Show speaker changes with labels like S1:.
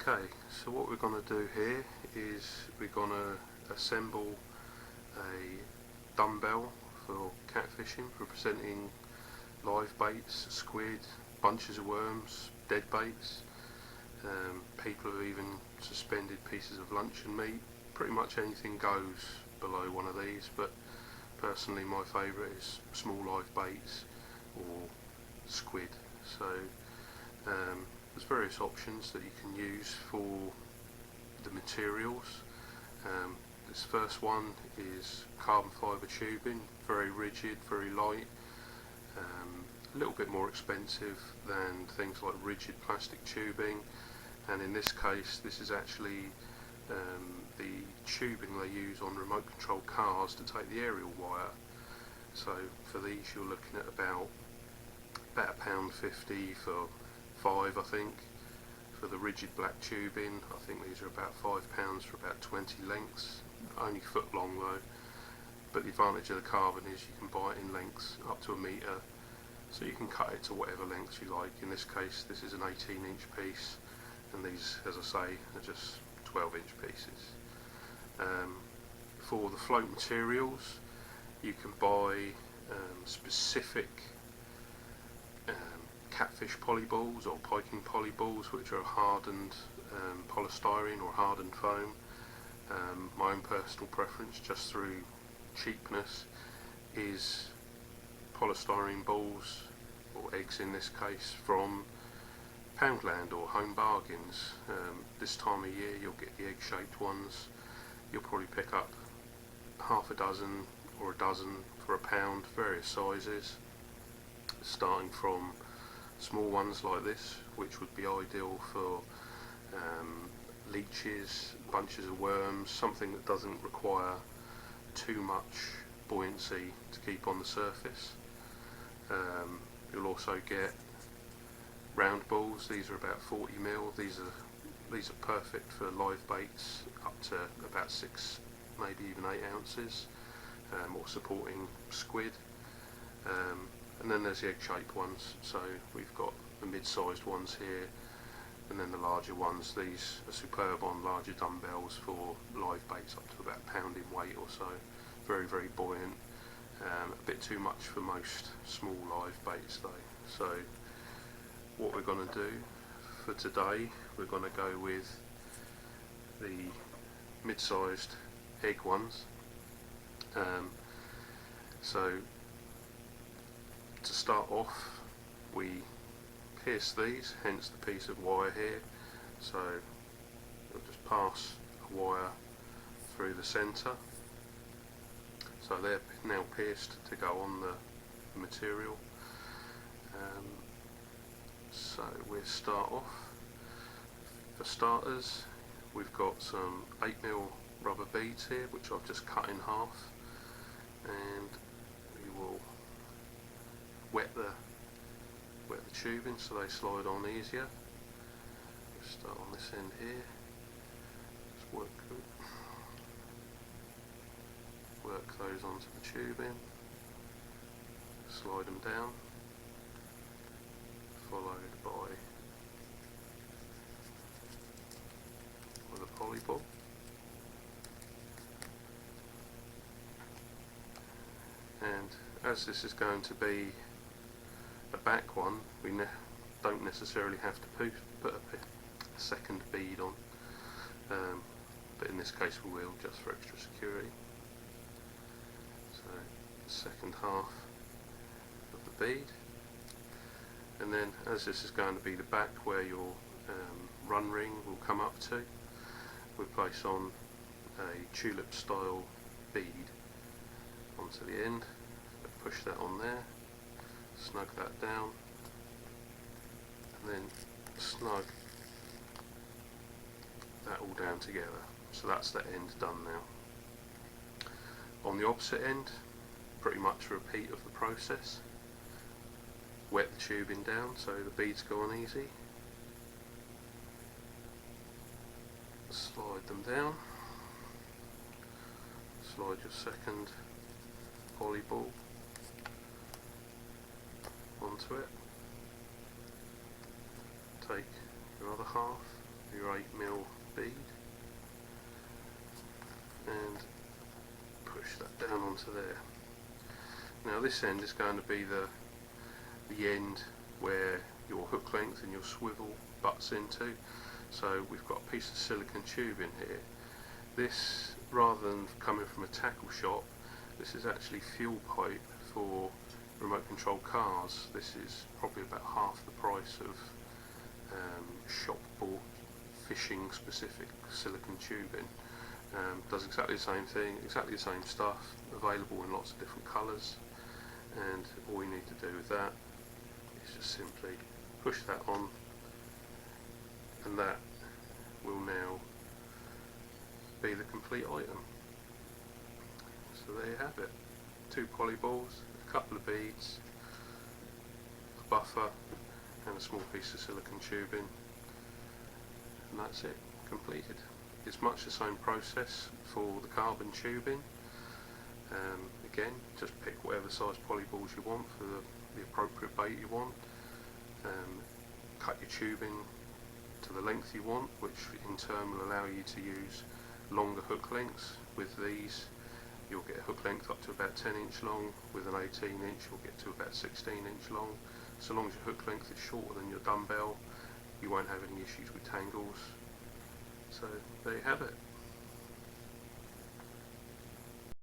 S1: Okay, so what we're going to do here is we're going to assemble a dumbbell for catfishing, representing live baits, squid, bunches of worms, dead baits. People have even suspended pieces of luncheon meat. Pretty much anything goes below one of these, but personally my favourite is small live baits or squid. So there's various options that you can use for the materials. This first one is carbon fibre tubing, very rigid, very light, a little bit more expensive than things like rigid plastic tubing, and in this case this is actually the tubing they use on remote control cars to take the aerial wire. So for these you're looking at about £1.50 for 5, I think. For the rigid black tubing, I think these are about £5 for about 20 lengths, only foot long though. But the advantage of the carbon is you can buy it in lengths up to 1 metre, so you can cut it to whatever lengths you like. In this case this is an 18-inch piece, and these, as I say, are just 12-inch pieces. For the float materials, you can buy specific catfish polyballs or piking polyballs, which are hardened polystyrene or hardened foam. My own personal preference, just through cheapness, is polystyrene balls, or eggs in this case, from Poundland or Home Bargains. This time of year you'll get the egg-shaped ones. You'll probably pick up half a dozen or a dozen for £1, various sizes, starting from small ones like this, which would be ideal for leeches, bunches of worms, something that doesn't require too much buoyancy to keep on the surface. You'll also get round balls. These are about 40mm. These are perfect for live baits up to about 6, maybe even 8 ounces, or supporting squid. And then there's the egg-shaped ones, so we've got the mid-sized ones here, and then the larger ones. These are superb on larger dumbbells for live baits up to about £1 in weight or so. Very, very buoyant. A bit too much for most small live baits though. So what we're going to do for today, we're going to go with the mid-sized egg ones. So to start off, we pierce these, hence the piece of wire here. So we'll just pass a wire through the centre. So they're now pierced to go on the material. So we'll start off. For starters, we've got some 8mm rubber beads here, which I've just cut in half, and we will wet the tubing so they slide on easier. We'll start on this end here. Just work those onto the tubing, slide them down, followed with a polyball. And as this is going to be a back one, we don't necessarily have to put a second bead on, but in this case we will, just for extra security. So the second half of the bead, and then as this is going to be the back where your run ring will come up to, we place on a tulip style bead onto the end. Push that on there, snug that down, and then snug that all down together. So that's that end done now. On the opposite end, pretty much a repeat of the process. Wet the tubing down so the beads go on easy. Slide them down. Slide your second poly ball onto it. Take your other half, your 8mm bead and push that down onto there. Now this end is going to be the end where your hook length and your swivel butts into. So we've got a piece of silicone tube in here. This, rather than coming from a tackle shop, this is actually fuel pipe for remote control cars. This is probably about half the price of shop bought fishing specific silicone tubing. Does exactly the same thing, exactly the same stuff, available in lots of different colours, and all you need to do with that is just simply push that on, and that will now be the complete item. So there you have it, 2 poly balls, a couple of beads, a buffer and a small piece of silicone tubing, and that's it, completed. It's much the same process for the carbon tubing. Again, just pick whatever size poly balls you want for the appropriate bait you want. Cut your tubing to the length you want, which in turn will allow you to use longer hook lengths. With these you'll get a hook length up to about 10 inch long, with an 18 inch you'll get to about 16 inch long. So long as your hook length is shorter than your dumbbell, you won't have any issues with tangles. So there you have it.